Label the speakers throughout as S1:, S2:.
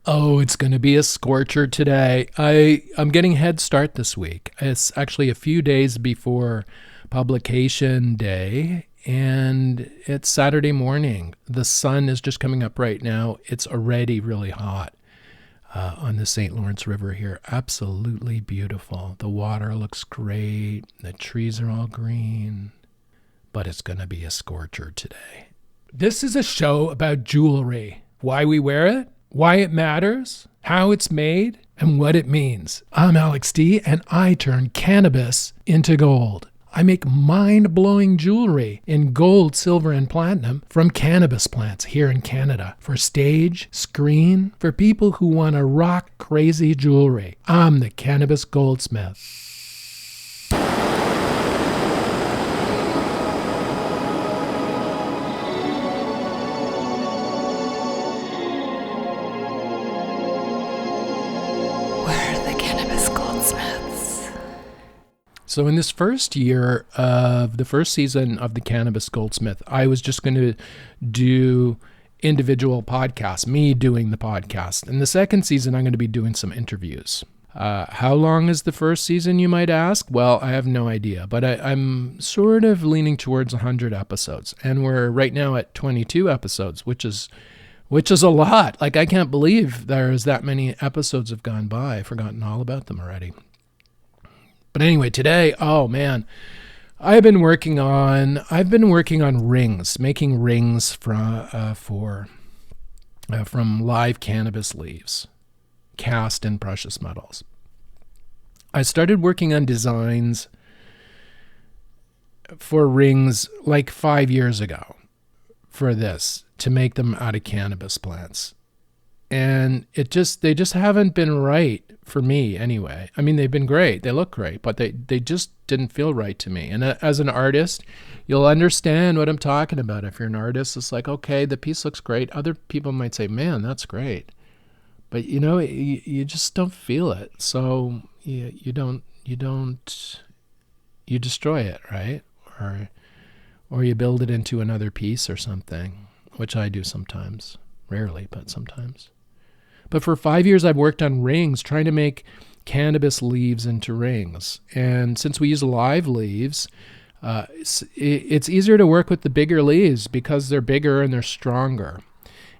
S1: Oh, it's going to be a scorcher today. I'm getting a head start this week. It's actually a few days before publication day, and it's Saturday morning. The sun is just coming up right now. It's already really hot on the St. Lawrence River here. Absolutely beautiful. The water looks great. The trees are all green, but it's going to be a scorcher today. This is a show about jewelry, why we wear it, why it matters, how it's made, and what it means. I'm Alex D, and I turn cannabis into gold. I make mind-blowing jewelry in gold, silver, and platinum from cannabis plants here in Canada for stage, screen, for people who want to rock crazy jewelry. I'm the Cannabis Goldsmith. So in this first year of the first season of the Cannabis Goldsmith, I was just going to do individual podcasts, me doing the podcast. In the second season, I'm going to be doing some interviews. How long is the first season, you might ask? Well, I have no idea, but I'm sort of leaning towards 100 episodes. And we're right now at 22 episodes, which is a lot. Like, I can't believe there's that many episodes have gone by. I've forgotten all about them already. But anyway, today, oh man, I've been working on rings, making rings from live cannabis leaves, cast in precious metals. I started working on designs for rings like 5 years ago for this, to make them out of cannabis plants. And they just haven't been right for me anyway. I mean, they've been great. They look great, but they just didn't feel right to me. And as an artist, you'll understand what I'm talking about. If you're an artist, it's like, okay, the piece looks great. Other people might say, man, that's great. But you just don't feel it. So you destroy it, right? Or you build it into another piece or something, which I do sometimes. Rarely, but sometimes. But for 5 years, I've worked on rings, trying to make cannabis leaves into rings. And since we use live leaves, it's easier to work with the bigger leaves because they're bigger and they're stronger.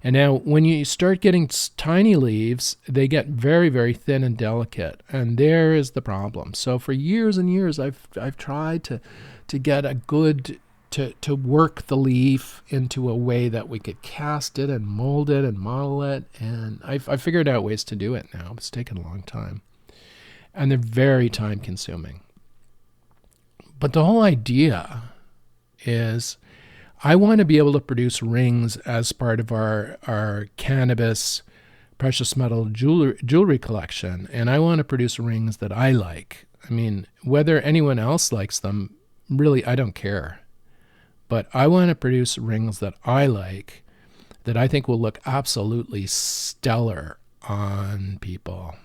S1: And now when you start getting tiny leaves, they get very, very thin and delicate. And there is the problem. So for years and years, I've tried to get a good... To work the leaf into a way that we could cast it and mold it and model it. And I figured out ways to do it now. It's taken a long time. And they're very time consuming. But the whole idea is I want to be able to produce rings as part of our cannabis precious metal jewelry collection. And I want to produce rings that I like. I mean, whether anyone else likes them, really, I don't care. But I want to produce rings that I like, that I think will look absolutely stellar on people.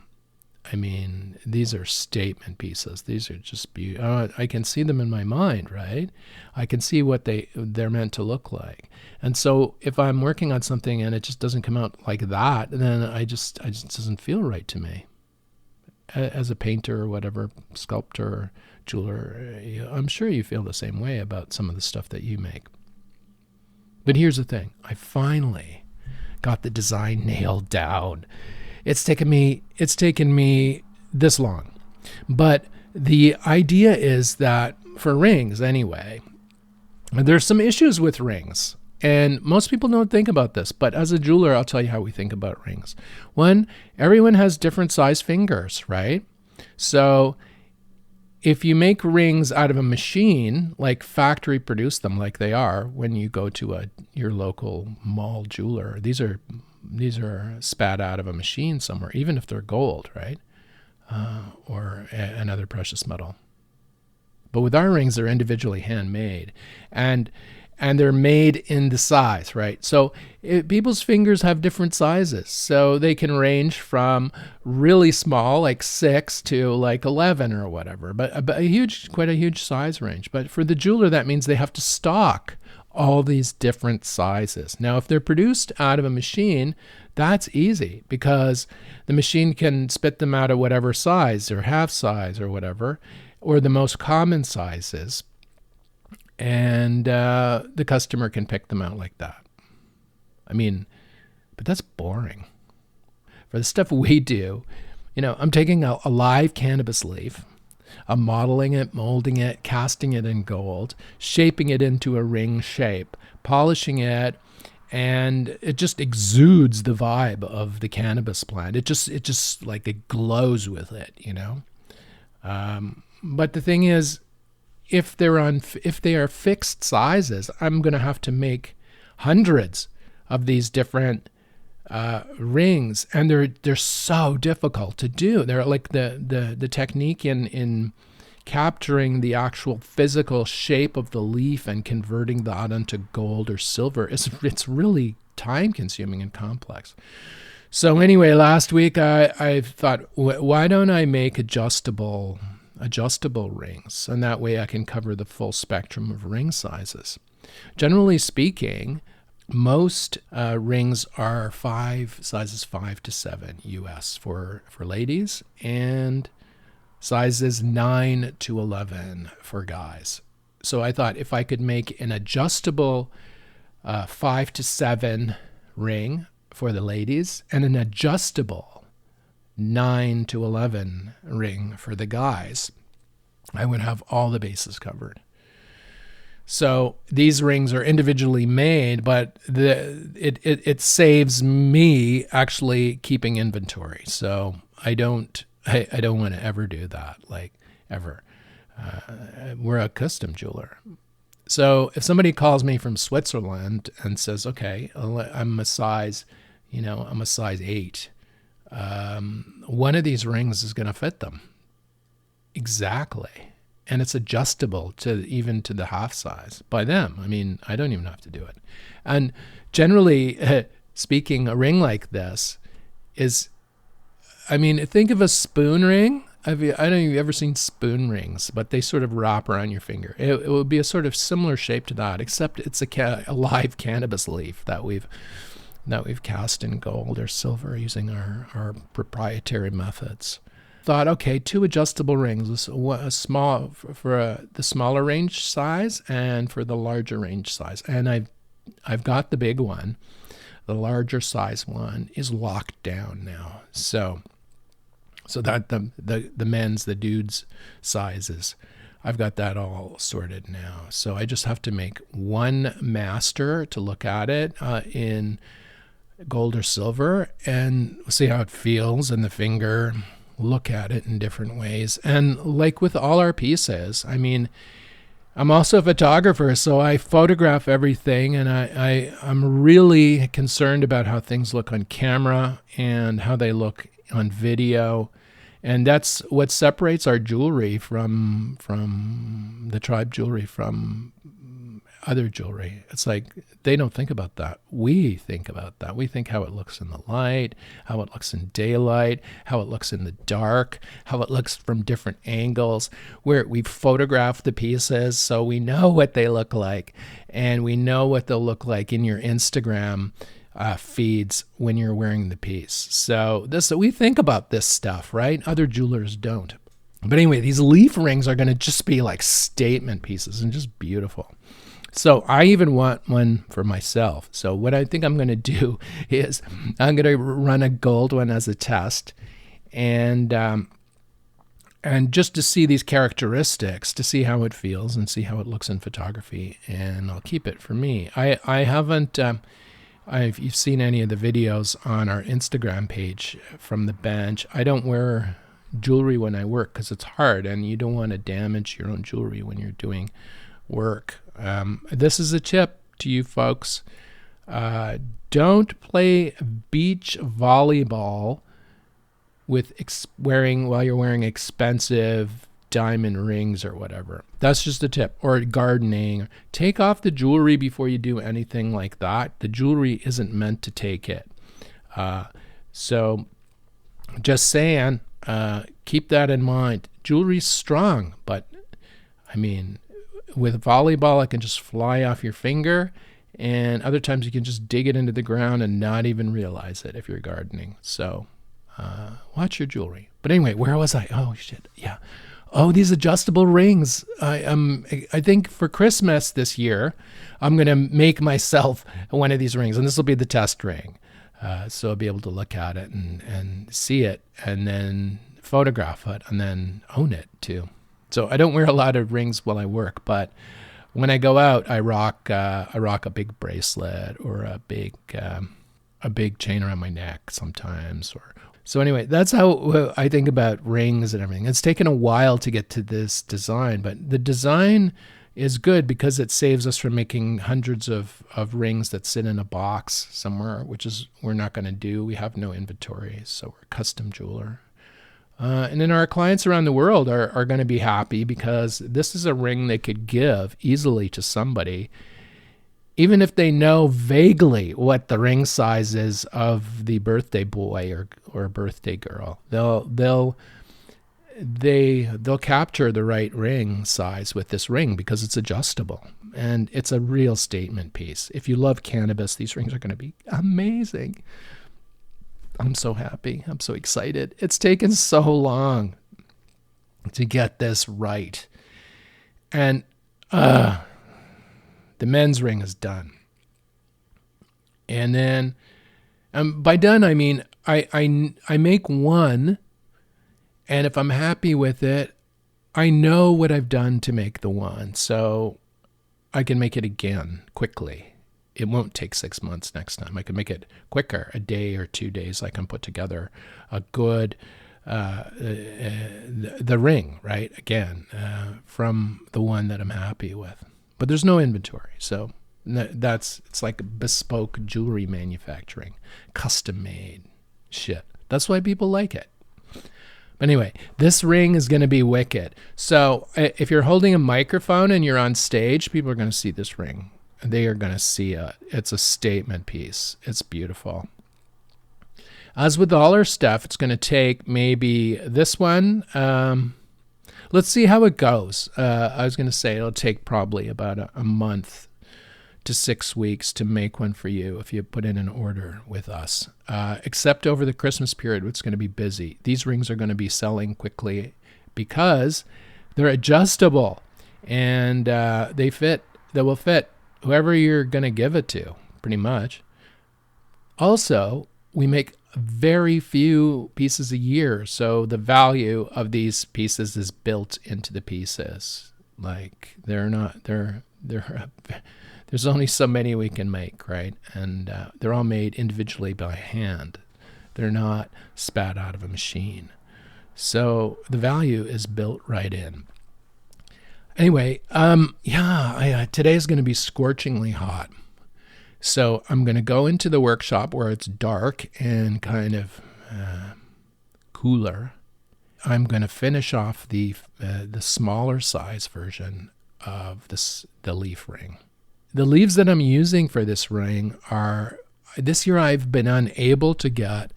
S1: I mean, these are statement pieces. These are just beautiful. I can see them in my mind, right? I can see what they're meant to look like. And so if I'm working on something and it just doesn't come out like that, then it just doesn't feel right to me. As a painter or whatever, sculptor or jeweler, I'm sure you feel the same way about some of the stuff that you make. But here's the thing. I finally got the design nailed down. It's taken me this long. But the idea is that for rings anyway, there's some issues with rings. And most people don't think about this, but as a jeweler, I'll tell you how we think about rings. One, everyone has different size fingers, right? So if you make rings out of a machine, like factory produce them like they are, when you go to your local mall jeweler, these are spat out of a machine somewhere, even if they're gold, right? Or another precious metal. But with our rings, they're individually handmade. And they're made in the size, right? So people's fingers have different sizes. So they can range from really small, like 6, to like 11 or whatever, but quite a huge size range. But for the jeweler, that means they have to stock all these different sizes. Now, if they're produced out of a machine, that's easy because the machine can spit them out at whatever size or half size or whatever, or the most common sizes, and the customer can pick them out like that. I mean, but that's boring. For the stuff we do, I'm taking a live cannabis leaf, I'm modeling it, molding it, casting it in gold, shaping it into a ring shape, polishing it, and it just exudes the vibe of the cannabis plant. It just like it glows with it, But the thing is, if they are fixed sizes, I'm going to have to make hundreds of these different rings, and they're so difficult to do. They're like the technique in capturing the actual physical shape of the leaf and converting that into gold or silver. It's really time consuming and complex. So anyway, last week I thought, why don't I make adjustable rings, and that way I can cover the full spectrum of ring sizes. Generally speaking, most rings are sizes 5 to 7 US for ladies, and sizes 9 to 11 for guys. So I thought if I could make an adjustable 5 to 7 ring for the ladies and an adjustable 9 to 11 ring for the guys, I would have all the bases covered. So these rings are individually made, but it saves me actually keeping inventory. So I don't want to ever do that, like ever. We're a custom jeweler. So if somebody calls me from Switzerland and says, okay, I'm a size 8, one of these rings is going to fit them. Exactly. And it's adjustable to the half size by them. I mean, I don't even have to do it. And generally speaking, a ring like this is, think of a spoon ring. I don't know if you've ever seen spoon rings, but they sort of wrap around your finger. It would be a sort of similar shape to that, except it's a live cannabis leaf that we've cast in gold or silver using our proprietary methods. Thought, okay, 2 adjustable rings, a small for the smaller range size and for the larger range size. And I've got the big one. The larger size one is locked down now. So that the men's, the dudes' sizes, I've got that all sorted now. So I just have to make one master to look at it in gold or silver and see how it feels in the finger. Look at it in different ways. And like with all our pieces, I'm also a photographer, so I photograph everything, and I'm really concerned about how things look on camera and how they look on video. And that's what separates our jewelry from the tribe jewelry from other jewelry. It's like they don't think about that. We think about that. We think how it looks in the light, how it looks in daylight, how it looks in the dark, how it looks from different angles, where we've photographed the pieces so we know what they look like, and we know what they'll look like in your Instagram feeds when you're wearing the piece. So we think about this stuff, right? Other jewelers don't. But anyway, these leaf rings are going to just be like statement pieces and just beautiful. So I even want one for myself. So what I think I'm going to do is I'm going to run a gold one as a test, and just to see these characteristics, to see how it feels and see how it looks in photography, and I'll keep it for me. I haven't, if you've seen any of the videos on our Instagram page from the bench, I don't wear jewelry when I work because it's hard, and you don't want to damage your own jewelry when you're doing work. This is a tip to you folks. Don't play beach volleyball while you're wearing expensive diamond rings or whatever. That's just a tip. Or gardening. Take off the jewelry before you do anything like that. The jewelry isn't meant to take it. So just saying, keep that in mind. Jewelry's strong, but with volleyball, it can just fly off your finger. And other times you can just dig it into the ground and not even realize it if you're gardening. So watch your jewelry. But anyway, where was I? Oh, shit. Yeah. Oh, these adjustable rings. I think for Christmas this year, I'm going to make myself one of these rings. And this will be the test ring. So I'll be able to look at it and see it and then photograph it and then own it too. So I don't wear a lot of rings while I work, but when I go out, I rock a big bracelet or a big chain around my neck sometimes. So anyway, that's how I think about rings and everything. It's taken a while to get to this design, but the design is good because it saves us from making hundreds of rings that sit in a box somewhere, which is we're not going to do. We have no inventory, so we're a custom jeweler. And then our clients around the world are going to be happy because this is a ring they could give easily to somebody, even if they know vaguely what the ring size is of the birthday boy or birthday girl. They'll capture the right ring size with this ring because it's adjustable and it's a real statement piece. If you love cannabis, these rings are going to be amazing. I'm so happy. I'm so excited. It's taken so long to get this right. And the men's ring is done. And then by done, I mean, I make one, and if I'm happy with it, I know what I've done to make the one. So I can make it again quickly. It won't take 6 months next time. I can make it quicker, a day or 2 days. I can put together a good, the ring, right? Again, from the one that I'm happy with. But there's no inventory. So it's like bespoke jewelry manufacturing, custom made shit. That's why people like it. But anyway, this ring is going to be wicked. So if you're holding a microphone and you're on stage, people are going to see this ring. They are going to see it. It's a statement piece. It's beautiful. As with all our stuff, it's going to take maybe this one. Let's see how it goes. I was going to say it'll take probably about a month to 6 weeks to make one for you if you put in an order with us. Except over the Christmas period, it's going to be busy. These rings are going to be selling quickly because they're adjustable and they will fit whoever you're going to give it to, pretty much. Also, we make very few pieces a year, so the value of these pieces is built into the pieces. Like there's only so many we can make, right? And they're all made individually by hand. They're not spat out of a machine. So the value is built right in. Anyway, today's going to be scorchingly hot. So I'm going to go into the workshop where it's dark and kind of cooler. I'm going to finish off the smaller size version of the leaf ring. The leaves that I'm using for this ring are, this year I've been unable to get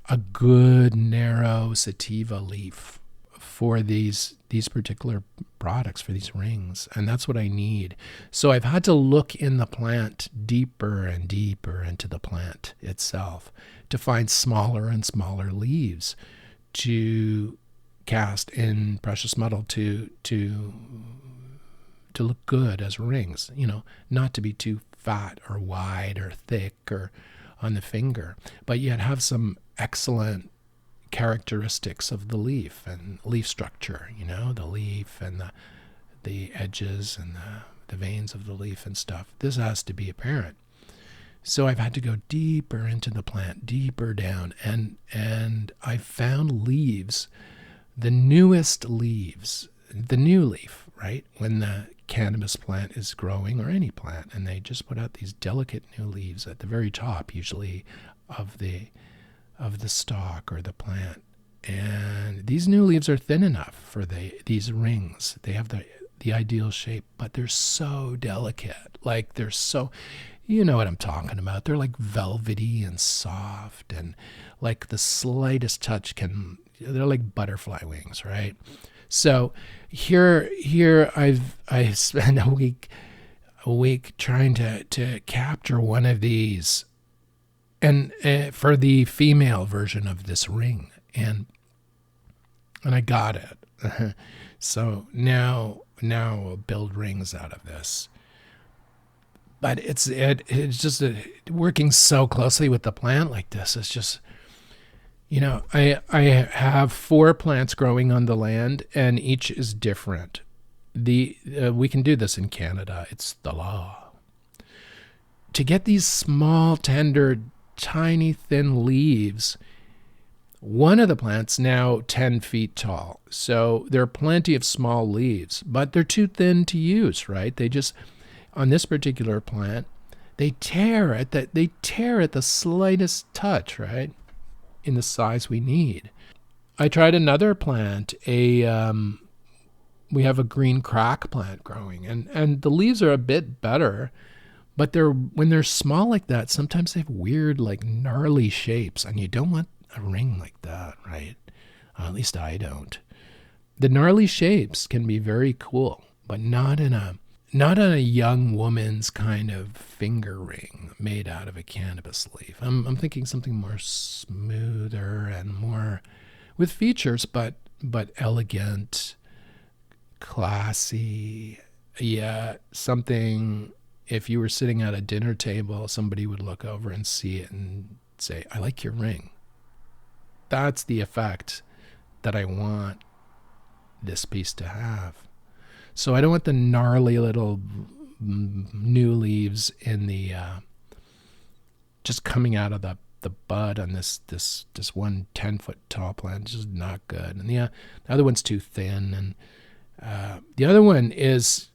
S1: a good narrow sativa leaf for these particular products, for these rings, and that's what I need. So I've had to look in the plant deeper and deeper into the plant itself to find smaller and smaller leaves to cast in precious metal to look good as rings, not to be too fat or wide or thick or on the finger, but yet have some excellent characteristics of the leaf and leaf structure, the leaf and the edges and the veins of the leaf and stuff. This has to be apparent. So I've had to go deeper into the plant, deeper down, and I found leaves, the newest leaves, the new leaf, right? When the cannabis plant is growing, or any plant, and they just put out these delicate new leaves at the very top, usually of the stalk or the plant. And these new leaves are thin enough for these rings. They have the ideal shape, but they're so delicate. Like they're so, you know what I'm talking about. They're like velvety and soft, and like the slightest touch they're like butterfly wings, right? So here I spent a week trying to capture one of these, and for the female version of this ring, and I got it. So now I'll build rings out of this. But it's just working so closely with the plant like this. It's just, I have 4 plants growing on the land, and each is different. We can do this in Canada. It's the law. To get these small, tender, tiny, thin leaves, one of the plants now 10 feet tall. So there are plenty of small leaves, but they're too thin to use, right? They just, on this particular plant, they tear at the slightest touch, right? In the size we need. I tried another plant, we have a green crack plant growing, and the leaves are a bit better, but when they're small like that, sometimes they have weird, like gnarly shapes, and you don't want a ring like that, right? At least I don't. The gnarly shapes can be very cool, but not on a young woman's kind of finger ring made out of a cannabis leaf. I'm thinking something more smoother and more with features, but elegant, classy. Yeah, something, if you were sitting at a dinner table, somebody would look over and see it and say, I like your ring. That's the effect that I want this piece to have. So I don't want the gnarly little new leaves in the just coming out of the bud on this one 10-foot tall plant. It's just not good. And the other one's too thin. And the other one is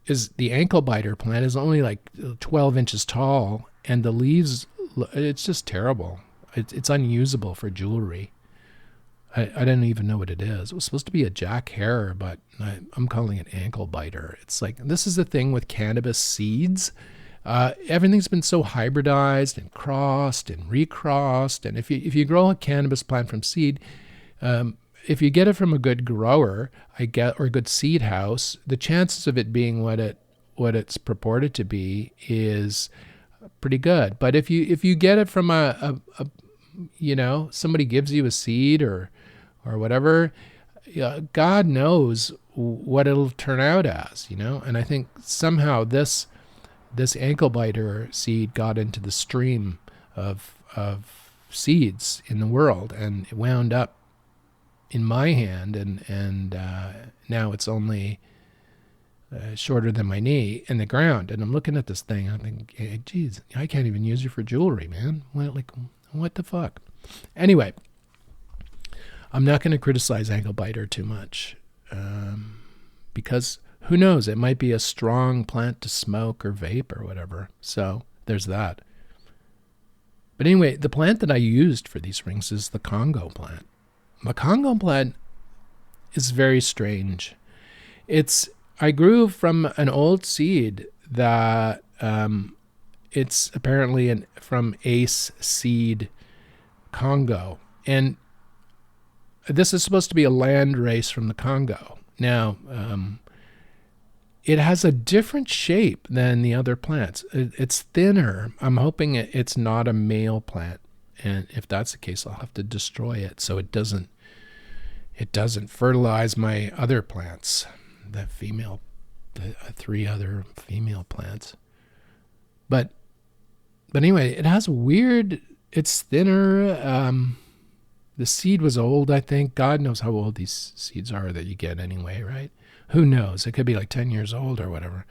S1: the ankle biter plant is only like 12 inches tall, and the leaves, it's just terrible. It's unusable for jewelry. I didn't even know what it is. It was supposed to be a jack hair, but I'm calling it ankle biter. It's like, this is the thing with cannabis seeds. Everything's been so hybridized and crossed and recrossed. And if you grow a cannabis plant from seed, if you get it from a good grower, or a good seed house, the chances of it being what it's purported to be is pretty good. But if you get it from somebody gives you a seed or whatever, God knows what it'll turn out as, And I think somehow this ankle biter seed got into the stream of seeds in the world, and it wound up in my hand, and now it's only shorter than my knee in the ground. And I'm looking at this thing, and I'm thinking, hey, geez, I can't even use you for jewelry, man. What the fuck? Anyway, I'm not going to criticize ankle biter too much, because who knows? It might be a strong plant to smoke or vape or whatever. So there's that. But anyway, the plant that I used for these rings is the Congo plant. The Congo plant is very strange. I grew from an old seed that it's apparently from Ace Seed Congo. And this is supposed to be a land race from the Congo. Now, it has a different shape than the other plants. It's thinner. I'm hoping it's not a male plant. And if that's the case, I'll have to destroy it so it doesn't fertilize my other plants, the 3 other female plants. But anyway, it has it's thinner. The seed was old, I think. God knows how old these seeds are that you get anyway, right? Who knows? It could be like 10 years old or whatever.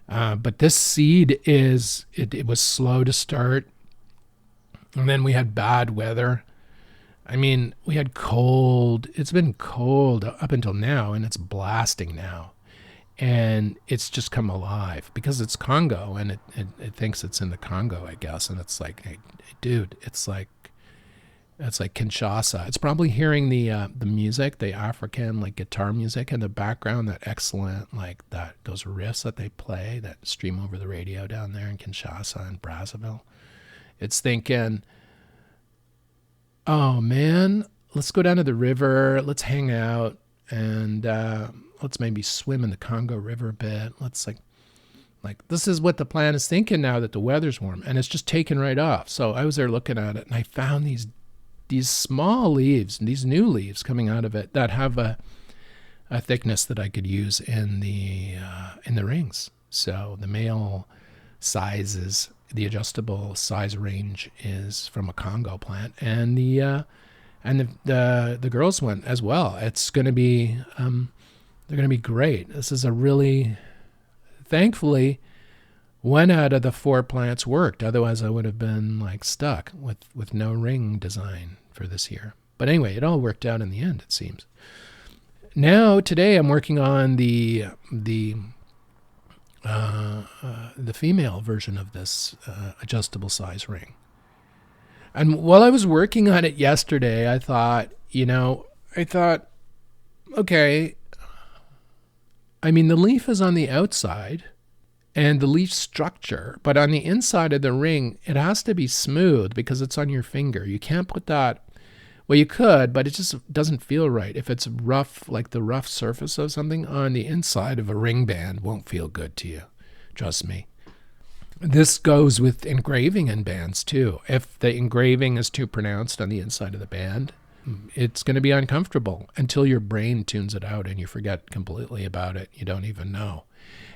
S1: But this seed it was slow to start. And then we had bad weather. I mean, we had cold. It's been cold up until now, and it's blasting now. And it's just come alive because it's Congo, and it thinks it's in the Congo, I guess. And it's like, hey, dude, it's like Kinshasa. It's probably hearing the music, the African like guitar music in the background, that excellent those riffs that they play that stream over the radio down there in Kinshasa and Brazzaville. It's thinking, oh man, let's go down to the river, let's hang out, and let's maybe swim in the Congo River a bit. Let's like this is what the plant is thinking now that the weather's warm, and it's just taken right off. So I was there looking at it, and I found these small leaves, these new leaves coming out of it that have a thickness that I could use in the rings. So the male sizes, the adjustable size range is from a Congo plant, and the girls one as well. It's going to be they're going to be great. This is a really, thankfully, one out of the 4 plants worked. Otherwise, I would have been like stuck with no ring design for this year. But anyway, it all worked out in the end, it seems. Now today, I'm working on the female version of this adjustable size ring. And while I was working on it yesterday, I thought, okay, I mean, the leaf is on the outside and the leaf structure, but on the inside of the ring, it has to be smooth because it's on your finger. You can't put that, well, you could, but it just doesn't feel right. If it's rough, like the rough surface of something on the inside of a ring band won't feel good to you. Trust me. This goes with engraving in bands too. If the engraving is too pronounced on the inside of the band, it's going to be uncomfortable until your brain tunes it out and you forget completely about it. You don't even know.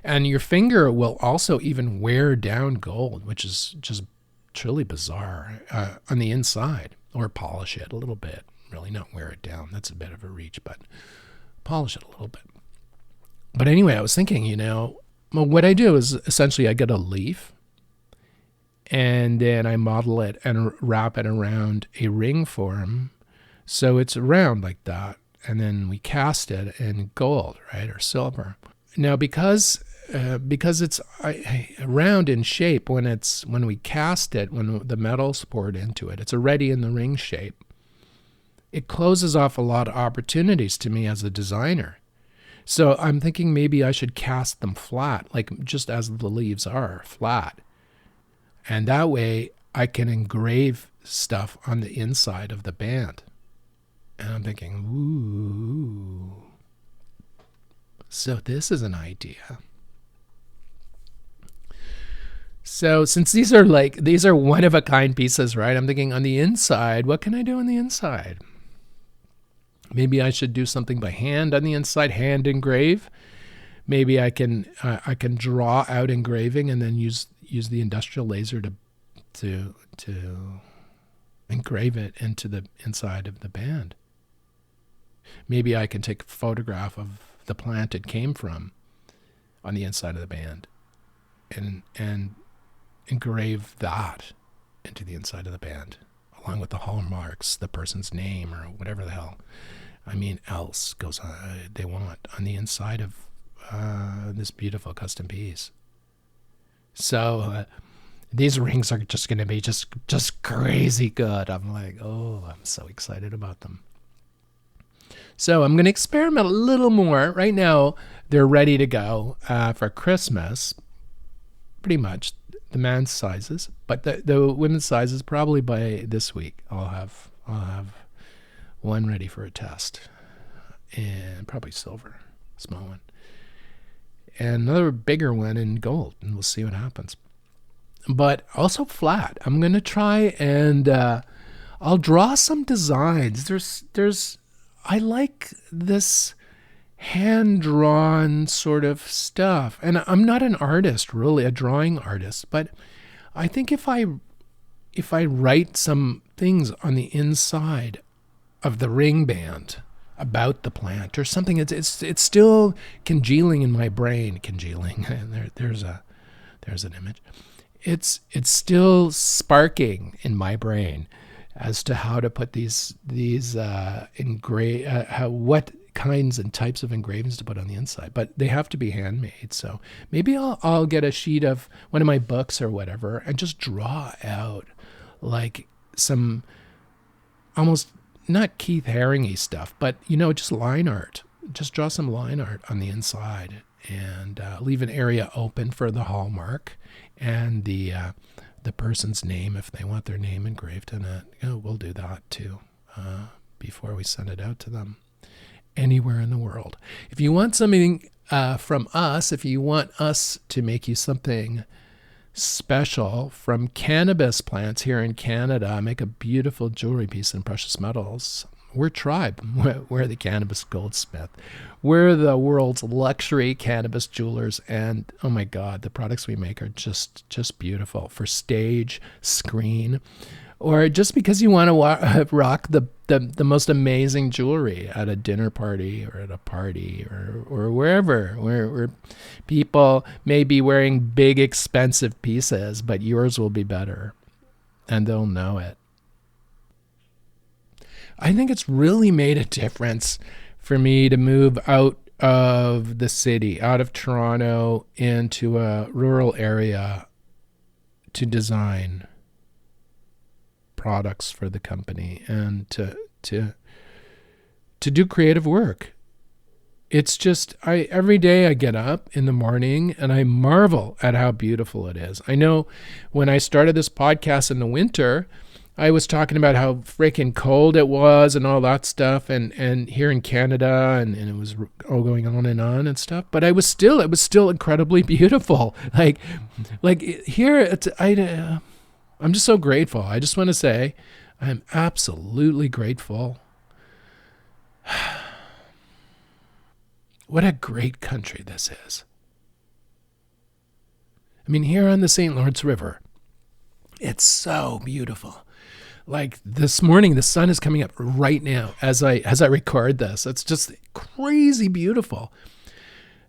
S1: And your finger will also even wear down gold, which is just truly bizarre, on the inside, or polish it a little bit. Really not wear it down. That's a bit of a reach, but polish it a little bit. But anyway, I was thinking, well, what I do is essentially I get a leaf and then I model it and wrap it around a ring form. So it's round like that, and then we cast it in gold, right, or silver. Now, because it's round in shape, when we cast it, when the metal's poured into it, it's already in the ring shape. It closes off a lot of opportunities to me as a designer. So I'm thinking maybe I should cast them flat, like just as the leaves are, flat. And that way I can engrave stuff on the inside of the band. And I'm thinking, ooh. So this is an idea. So since these are one-of-a-kind pieces, right? I'm thinking on the inside, what can I do on the inside? Maybe I should do something by hand on the inside, hand engrave. Maybe I can draw out engraving and then use the industrial laser to engrave it into the inside of the band. Maybe I can take a photograph of the plant it came from on the inside of the band and engrave that into the inside of the band, along with the hallmarks, the person's name, or whatever the hell else goes on, they want on the inside of this beautiful custom piece. So these rings are just going to be just crazy good. I'm like, I'm so excited about them. So I'm going to experiment a little more. Right now, they're ready to go for Christmas, pretty much, the man's sizes. But the women's sizes, probably by this week, I'll have one ready for a test. And probably silver, small one. And another bigger one in gold, and we'll see what happens. But also flat. I'm going to try and I'll draw some designs. I like this hand-drawn sort of stuff. And I'm not an artist, really, a drawing artist, but I think if I write some things on the inside of the ring band about the plant or something, it's still congealing in my brain. Congealing. There's an image. It's still sparking in my brain as to how to put what kinds and types of engravings to put on the inside, but they have to be handmade. So maybe I'll get a sheet of one of my books or whatever and just draw out like some almost not Keith Haring-y stuff, but just line art. Just draw some line art on the inside and leave an area open for the hallmark and the person's name if they want their name engraved in it. We'll do that too before we send it out to them. anywhere in the world. If you want something from us, if you want us to make you something special from cannabis plants here in Canada, make a beautiful jewelry piece in precious metals. We're Tribe. We're the Cannabis Goldsmith. We're the world's luxury cannabis jewelers, and oh my God, the products we make are just beautiful for stage, screen, or just because you want to rock the most amazing jewelry at a dinner party or at a party or wherever where people may be wearing big expensive pieces, but yours will be better and they'll know it. I think it's really made a difference for me to move out of the city, out of Toronto, into a rural area to design products for the company and to do creative work. It's just, every day I get up in the morning and I marvel at how beautiful it is. I know when I started this podcast in the winter, I was talking about how freaking cold it was and all that stuff, and here in Canada, and it was all going on and stuff. But it was still incredibly beautiful. Like here, I'm just so grateful. I just want to say, I'm absolutely grateful. What a great country this is. I mean, here on the St. Lawrence River, it's so beautiful. Like this morning, the sun is coming up right now as I record this. It's just crazy beautiful.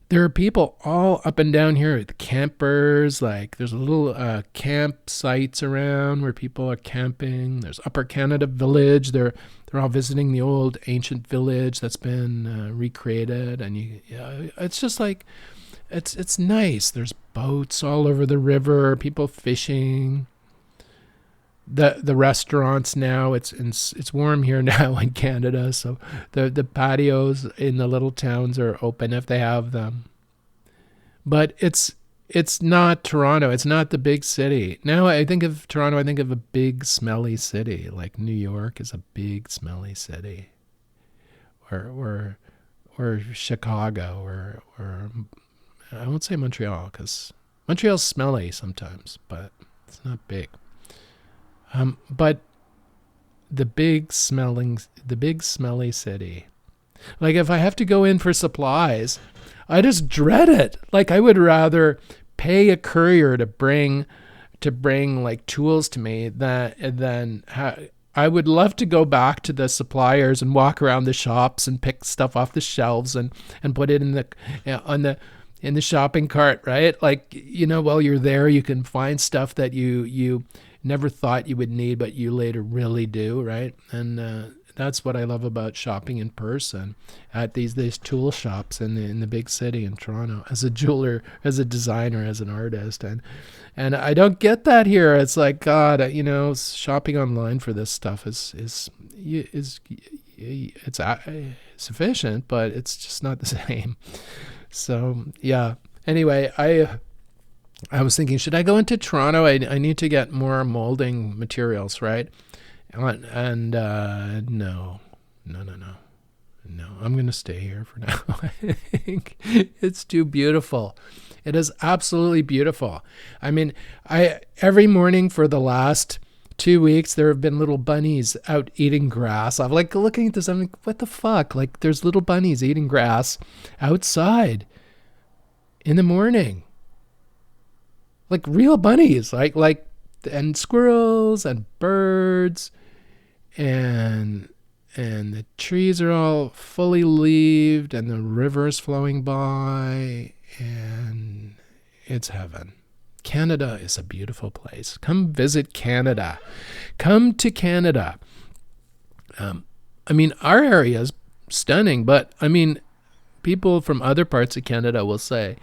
S1: There are people all up and down here, the campers. Like there's little campsites around where people are camping. There's Upper Canada Village. They're all visiting the old ancient village that's been recreated, and it's just like it's nice. There's boats all over the river. People fishing. The restaurants now, it's warm here now in Canada, so the patios in the little towns are open if they have them. But it's not Toronto. It's not the big city. Now I think of Toronto, I think of a big smelly city. Like New York is a big smelly city, or Chicago, or I won't say Montreal because Montreal's smelly sometimes, but it's not big. But the big smelly city. Like if I have to go in for supplies, I just dread it. Like I would rather pay a courier to bring like tools to me than I would love to go back to the suppliers and walk around the shops and pick stuff off the shelves and put it in the shopping cart, right? Like, while you're there, you can find stuff that you never thought you would need, but you later really do, right? And that's what I love about shopping in person at these tool shops in the big city in Toronto. As a jeweler, as a designer, as an artist, and I don't get that here. It's like, God, shopping online for this stuff is sufficient, but it's just not the same. So yeah. Anyway, I was thinking, should I go into Toronto? I need to get more molding materials, right? And no. I'm going to stay here for now. I think it's too beautiful. It is absolutely beautiful. I mean, every morning for the last 2 weeks, there have been little bunnies out eating grass. I'm like looking at this, I'm like, what the fuck? Like there's little bunnies eating grass outside in the morning. Like real bunnies, like and squirrels and birds, and the trees are all fully leaved, and the river's flowing by, and it's heaven. Canada is a beautiful place. Come visit Canada. Come to Canada. I mean, our area is stunning, but I mean, people from other parts of Canada will say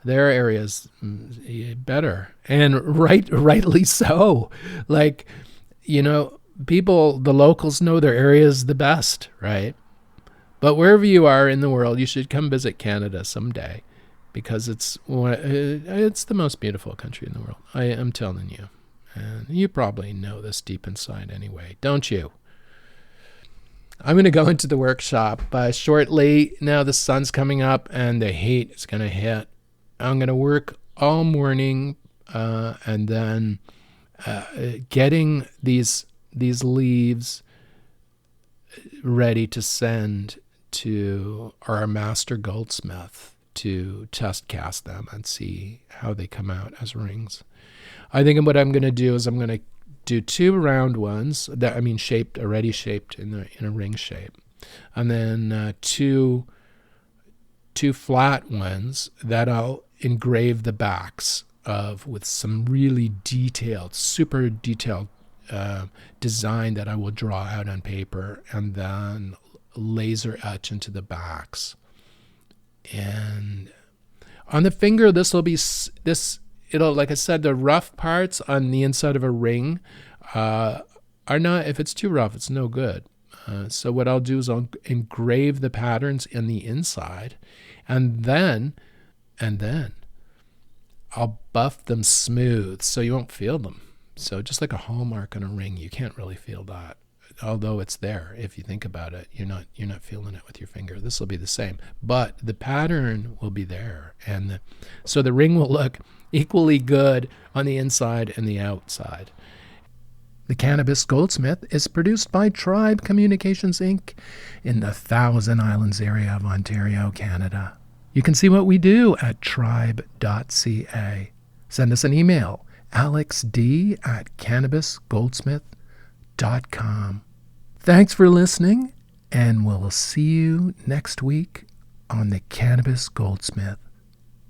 S1: their area's better, and rightly so. Like, people, the locals know their area is the best, right? But wherever you are in the world, you should come visit Canada someday, because it's the most beautiful country in the world. I am telling you, and you probably know this deep inside anyway, don't you? I'm going to go into the workshop shortly. Now the sun's coming up and the heat is going to hit. I'm going to work all morning and then getting these leaves ready to send to our master goldsmith to test cast them and see how they come out as rings. I think what I'm going to do is I'm going to do 2 round ones that already shaped in a ring shape, and then two flat ones that I'll engrave the backs of with some really detailed, super detailed design that I will draw out on paper and then laser etch into the backs. And on the finger, it'll, like I said, the rough parts on the inside of a ring are not, if it's too rough, it's no good. So what I'll do is I'll engrave the patterns in the inside, and then I'll buff them smooth so you won't feel them. So just like a hallmark on a ring, you can't really feel that. Although it's there, if you think about it, you're not feeling it with your finger. This will be the same, but the pattern will be there, and so the ring will look equally good on the inside and the outside. The Cannabis Goldsmith is produced by Tribe Communications Inc. in the Thousand Islands area of Ontario, Canada. You can see what we do at tribe.ca. Send us an email, alexd@cannabisgoldsmith.com. Thanks for listening, and we'll see you next week on the Cannabis Goldsmith.